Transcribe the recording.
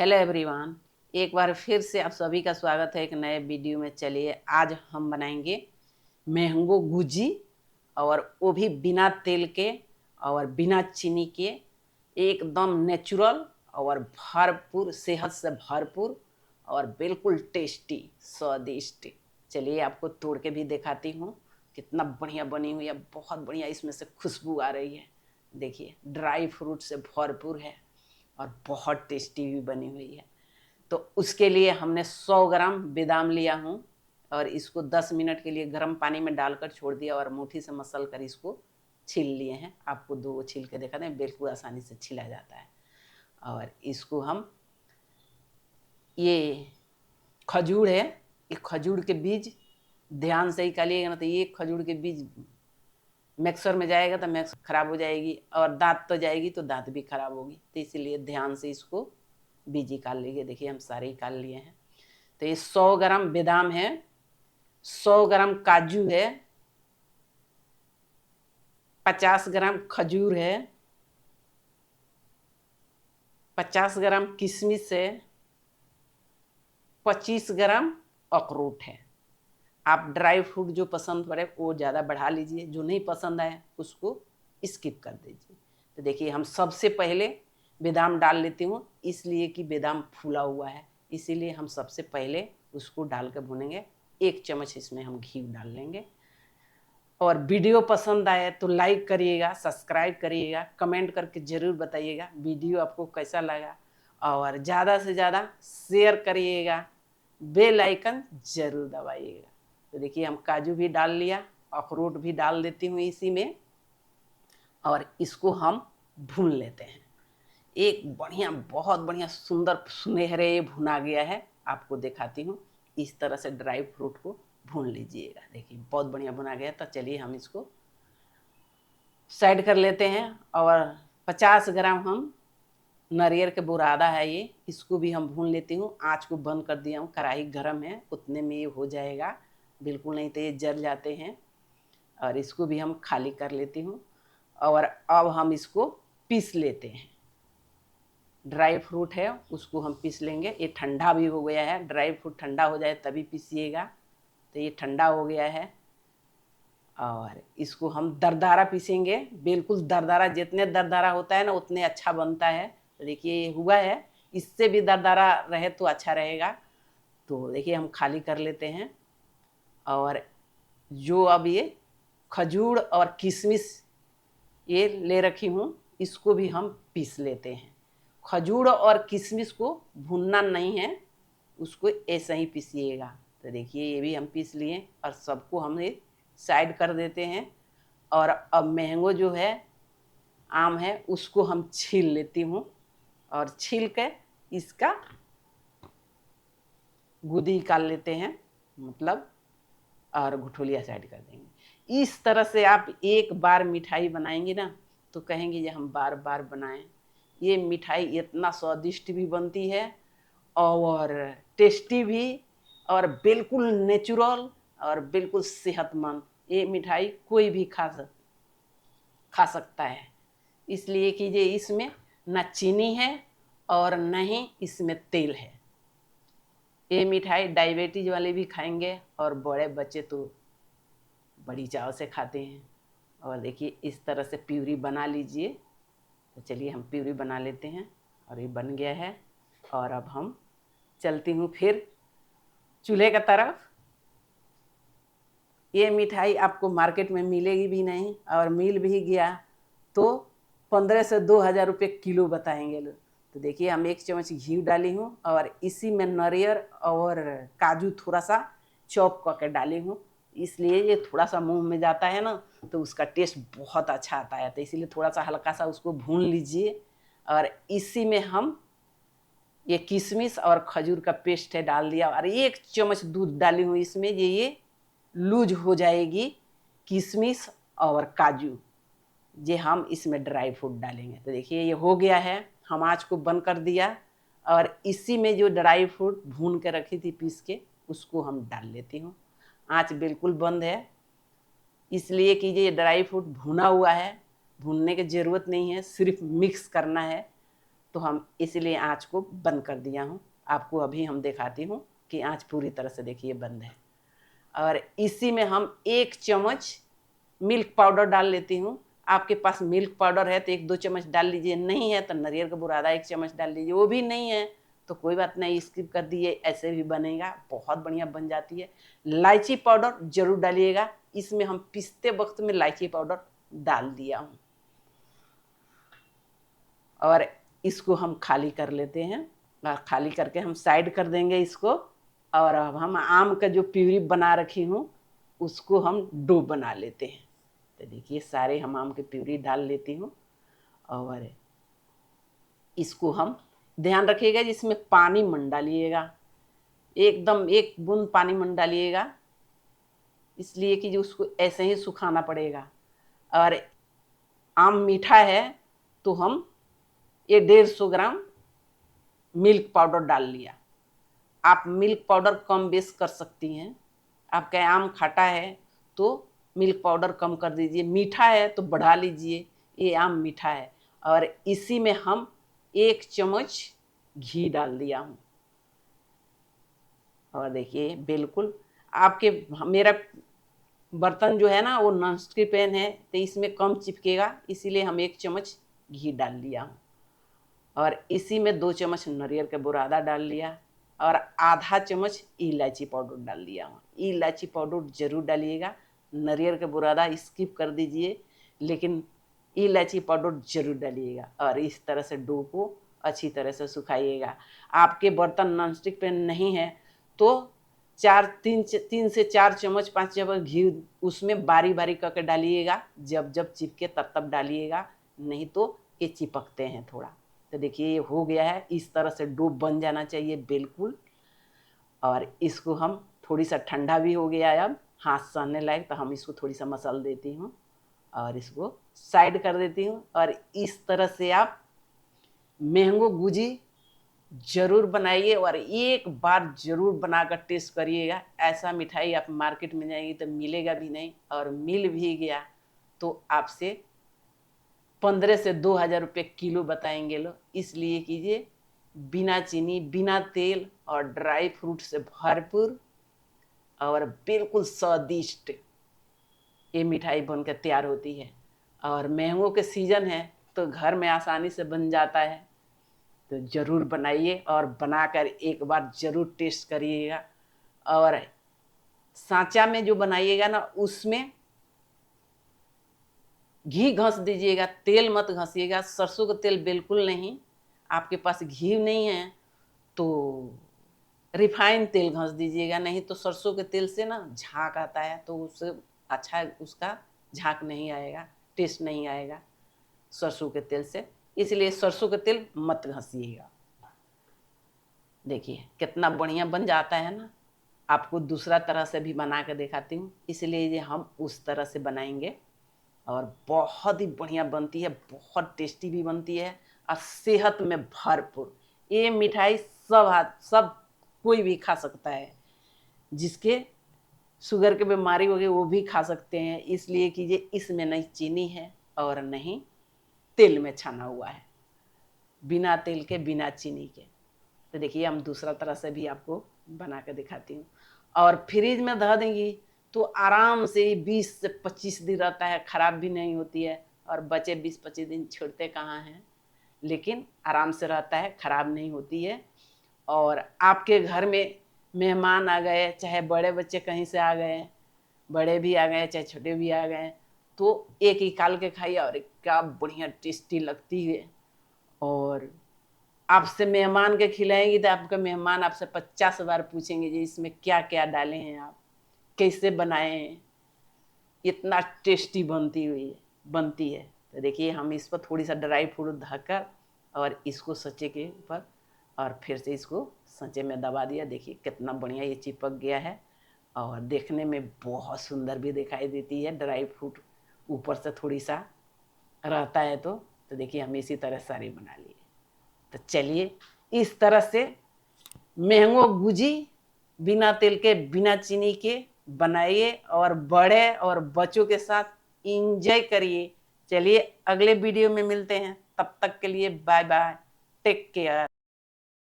Hello everyone, एक बार फिर से आप सभी का स्वागत है एक नए वीडियो में। चलिए आज हम बनाएंगे मैंगो गुजी, और वो भी बिना तेल के और बिना चीनी के, एकदम नेचुरल और भरपूर, सेहत से भरपूर और बिल्कुल टेस्टी स्वादिष्ट। चलिए आपको तोड़ के भी दिखाती हूँ कितना बढ़िया बनी हुई है। बहुत बढ़िया इसमें से खुशबू आ रही है। देखिए ड्राई फ्रूट से भरपूर है और बहुत टेस्टी भी बनी हुई है। तो उसके लिए हमने 100 ग्राम बादाम लिया हूँ और इसको 10 मिनट के लिए गर्म पानी में डालकर छोड़ दिया और मुट्ठी से मसल कर इसको छील लिए हैं। आपको दो छील के दिखा दें, बिल्कुल आसानी से छिला जाता है। और इसको हम, ये खजूर है, ये खजूर के बीज ध्यान से निकालिएगा, ना तो ये खजूर के बीज मिक्सर में जाएगा तो मिक्स खराब हो जाएगी, और दांत तो जाएगी तो दांत भी खराब होगी। तो इसीलिए ध्यान से इसको बीज निकाल लीजिए। देखिए हम सारे निकाल लिए हैं। तो ये 100 ग्राम बादाम है, 100 ग्राम काजू है, 50 ग्राम खजूर है, 50 ग्राम किशमिश है, 25 ग्राम अखरोट है। आप ड्राई फ्रूट जो पसंद पड़े वो ज़्यादा बढ़ा लीजिए, जो नहीं पसंद आए उसको स्किप कर दीजिए। तो देखिए हम सबसे पहले बादाम डाल लेती हूँ, इसलिए कि बादाम फूला हुआ है, इसीलिए हम सबसे पहले उसको डाल कर भूनेंगे। 1 चम्मच इसमें हम घी डाल लेंगे। और वीडियो पसंद आए तो लाइक करिएगा, सब्सक्राइब करिएगा, कमेंट करके ज़रूर बताइएगा वीडियो आपको कैसा लगा, और ज़्यादा से ज़्यादा शेयर करिएगा, बेल आइकन ज़रूर दबाइएगा। तो देखिए हम काजू भी डाल लिया, अखरोट भी डाल देती हूँ इसी में, और इसको हम भून लेते हैं। एक बढ़िया, बहुत बढ़िया सुंदर सुनहरे भुना गया है। आपको दिखाती हूँ, इस तरह से ड्राई फ्रूट को भून लीजिएगा। देखिए बहुत बढ़िया भुना गया। तो चलिए हम इसको साइड कर लेते हैं। और 50 ग्राम हम नारियल के बुरादा है ये, इसको भी हम भून लेती हूँ। आँच को बंद कर दिया हूँ, कढ़ाई गर्म है, उतने में ये हो जाएगा, बिल्कुल नहीं तो ये जल जाते हैं। और इसको भी हम खाली कर लेती हूँ। और अब हम इसको पीस लेते हैं। ड्राई फ्रूट है उसको हम पीस लेंगे। ये ठंडा भी हो गया है, ड्राई फ्रूट ठंडा हो जाए तभी पीसिएगा। तो ये ठंडा हो गया है और इसको हम दरदरा पीसेंगे, बिल्कुल दरदरा। जितने दरदरा होता है ना उतने अच्छा बनता है। तो देखिए ये हुआ है, इससे भी दरदरा रहे तो अच्छा रहेगा। तो देखिए हम खाली कर लेते हैं। और जो अब ये खजूर और किशमिश ये ले रखी हूँ, इसको भी हम पीस लेते हैं। खजूर और किशमिश को भूनना नहीं है, उसको ऐसे ही पीसिएगा। तो देखिए ये भी हम पीस लिए और सबको हम साइड कर देते हैं। और अब मैंगो जो है, आम है, उसको हम छील लेती हूँ, और छील के इसका गुदी निकाल लेते हैं, मतलब, और घुठोलिया साइड कर देंगे। इस तरह से आप एक बार मिठाई बनाएंगे ना तो कहेंगे ये हम बार बार बनाएं। ये मिठाई इतना स्वादिष्ट भी बनती है और टेस्टी भी, और बिल्कुल नेचुरल और बिल्कुल सेहतमंद। ये मिठाई कोई भी खा सकता है, इसलिए कि ये इसमें न चीनी है और न ही इसमें तेल है। ये मिठाई डायबिटीज वाले भी खाएंगे और बड़े बच्चे तो बड़ी चाव से खाते हैं। और देखिए इस तरह से प्यूरी बना लीजिए। तो चलिए हम प्यूरी बना लेते हैं, और ये बन गया है। और अब हम चलती हूँ फिर चूल्हे की तरफ। ये मिठाई आपको मार्केट में मिलेगी भी नहीं, और मिल भी गया तो 15 से 2,000 रुपये किलो बताएंगे लोग। तो देखिए हम 1 चम्मच घी डाली हूँ, और इसी में नारियल और काजू थोड़ा सा चॉप करके डाली हूँ। इसलिए ये थोड़ा सा मुंह में जाता है ना तो उसका टेस्ट बहुत अच्छा आता है। तो इसीलिए थोड़ा सा हल्का सा उसको भून लीजिए। और इसी में हम ये किशमिश और खजूर का पेस्ट है डाल दिया, और 1 चम्मच दूध डाली हूँ इसमें। ये लूज हो जाएगी किशमिश और काजू, ये हम इसमें ड्राई फ्रूट डालेंगे। तो देखिए ये हो गया है, हम आँच को बंद कर दिया। और इसी में जो ड्राई फ्रूट भून के रखी थी पीस के, उसको हम डाल लेती हूँ। आँच बिल्कुल बंद है, इसलिए कि ये ड्राई फ्रूट भुना हुआ है, भूनने की ज़रूरत नहीं है, सिर्फ मिक्स करना है। तो हम इसलिए आँच को बंद कर दिया हूँ। आपको अभी हम दिखाती हूँ कि आँच पूरी तरह से देखिए बंद है। और इसी में हम 1 चम्मच मिल्क पाउडर डाल लेती हूँ। आपके पास मिल्क पाउडर है तो 1-2 चम्मच डाल लीजिए, नहीं है तो नारियल का बुरादा 1 चम्मच डाल लीजिए, वो भी नहीं है तो कोई बात नहीं, स्किप कर दिए, ऐसे भी बनेगा, बहुत बढ़िया बन जाती है। इलायची पाउडर जरूर डालिएगा, इसमें हम पीसते वक्त में इलायची पाउडर डाल दिया हूँ। और इसको हम खाली कर लेते हैं, खाली करके हम साइड कर देंगे इसको। और अब हम आम का जो प्यूरी बना रखी हूँ उसको हम डो बना लेते हैं। तो देखिए सारे हम आम की प्यूरी डाल लेती हूँ। और इसको हम ध्यान रखिएगा जिसमें पानी मत डालिएगा, एकदम 1 बूंद पानी मत डालिएगा, इसलिए कि जो उसको ऐसे ही सुखाना पड़ेगा। और आम मीठा है तो हम ये 150 ग्राम मिल्क पाउडर डाल लिया। आप मिल्क पाउडर कम बेस कर सकती हैं, आपका आम खट्टा है तो मिल्क पाउडर कम कर दीजिए, मीठा है तो बढ़ा लीजिए, ये आम मीठा है। और इसी में हम 1 चम्मच घी डाल दिया हूँ। और देखिए बिल्कुल आपके, मेरा बर्तन जो है ना वो नॉन स्टिक पैन है तो इसमें कम चिपकेगा, इसीलिए हम 1 चम्मच घी डाल लिया हूँ। और इसी में 2 चम्मच नारियल का बुरादा डाल लिया और आधा चम्मच इलायची पाउडर डाल दिया हूँ। इलायची पाउडर जरूर डालिएगा, नारियल का बुरादा स्किप कर दीजिए, लेकिन इलायची पाउडर जरूर डालिएगा। और इस तरह से डो को अच्छी तरह से सुखाइएगा। आपके बर्तन नॉनस्टिक पैन नहीं है तो 3 से 4 चम्मच 5 चम्मच घी उसमें बारी बारी करके डालिएगा, जब जब चिपके तब तब डालिएगा, नहीं तो ये चिपकते हैं थोड़ा। तो देखिए ये हो गया है, इस तरह से डो बन जाना चाहिए बिल्कुल। और इसको हम थोड़ी सा ठंडा भी हो गया है, अब हाथ सहने लायक, तो हम इसको थोड़ी सा मसल देती हूँ और इसको साइड कर देती हूँ। और इस तरह से आप मैंगो गुजी जरूर बनाइए और एक बार जरूर बनाकर टेस्ट करिएगा। ऐसा मिठाई आप मार्केट में जाएंगी तो मिलेगा भी नहीं, और मिल भी गया तो आपसे 15 से 2,000 रुपये किलो बताएंगे लोग। इसलिए कीजिए, बिना चीनी बिना तेल और ड्राई फ्रूट से भरपूर और बिल्कुल स्वादिष्ट ये मिठाई बनकर तैयार होती है। और मैंगो के सीजन है तो घर में आसानी से बन जाता है, तो ज़रूर बनाइए और बनाकर एक बार ज़रूर टेस्ट करिएगा। और सांचा में जो बनाइएगा ना उसमें घी घस दीजिएगा, तेल मत घसिएगा, सरसों का तेल बिल्कुल नहीं। आपके पास घी नहीं है तो रिफाइंड तेल घस दीजिएगा, नहीं तो सरसों के तेल से ना झाग आता है तो उससे अच्छा उसका झाग नहीं आएगा, टेस्ट नहीं आएगा सरसों के तेल से, इसलिए सरसों के तेल मत घसिएगा। देखिए कितना बढ़िया बन जाता है ना। आपको दूसरा तरह से भी बना कर दिखाती हूँ, इसलिए ये हम उस तरह से बनाएंगे और बहुत ही बढ़िया बनती है, बहुत टेस्टी भी बनती है और सेहत में भरपूर। ये मिठाई सब कोई भी खा सकता है, जिसके शुगर की बीमारी होगी वो भी खा सकते हैं, इसलिए कीजिए इसमें नहीं चीनी है और नहीं तेल में छाना हुआ है, बिना तेल के बिना चीनी के। तो देखिए हम दूसरा तरह से भी आपको बना कर दिखाती हूँ। और फ्रिज में धर देंगी तो आराम से 20 से 25 दिन रहता है, ख़राब भी नहीं होती है। और बच्चे 20-25 दिन छोड़ते कहाँ हैं, लेकिन आराम से रहता है, ख़राब नहीं होती है। और आपके घर में मेहमान आ गए, चाहे बड़े बच्चे कहीं से आ गए, बड़े भी आ गए चाहे छोटे भी आ गए, तो एक ही काल के खाइए और क्या बढ़िया टेस्टी लगती है। और आपसे मेहमान के खिलाएंगी तो आपके मेहमान आपसे 50 बार पूछेंगे जी इसमें क्या क्या डाले हैं, आप कैसे बनाए हैं, इतना टेस्टी बनती है। तो देखिए हम इस पर थोड़ी सा ड्राई फ्रूट धकर और इसको सच्चे के ऊपर और फिर से इसको सांचे में दबा दिया। देखिए कितना बढ़िया ये चिपक गया है और देखने में बहुत सुंदर भी दिखाई देती है, ड्राई फ्रूट ऊपर से थोड़ी सा रहता है तो देखिए हम इसी तरह सारी बना लिए। तो चलिए इस तरह से मैंगो गुजी बिना तेल के बिना चीनी के बनाइए और बड़े और बच्चों के साथ इंजॉय करिए। चलिए अगले वीडियो में मिलते हैं, तब तक के लिए बाय बाय। Take care.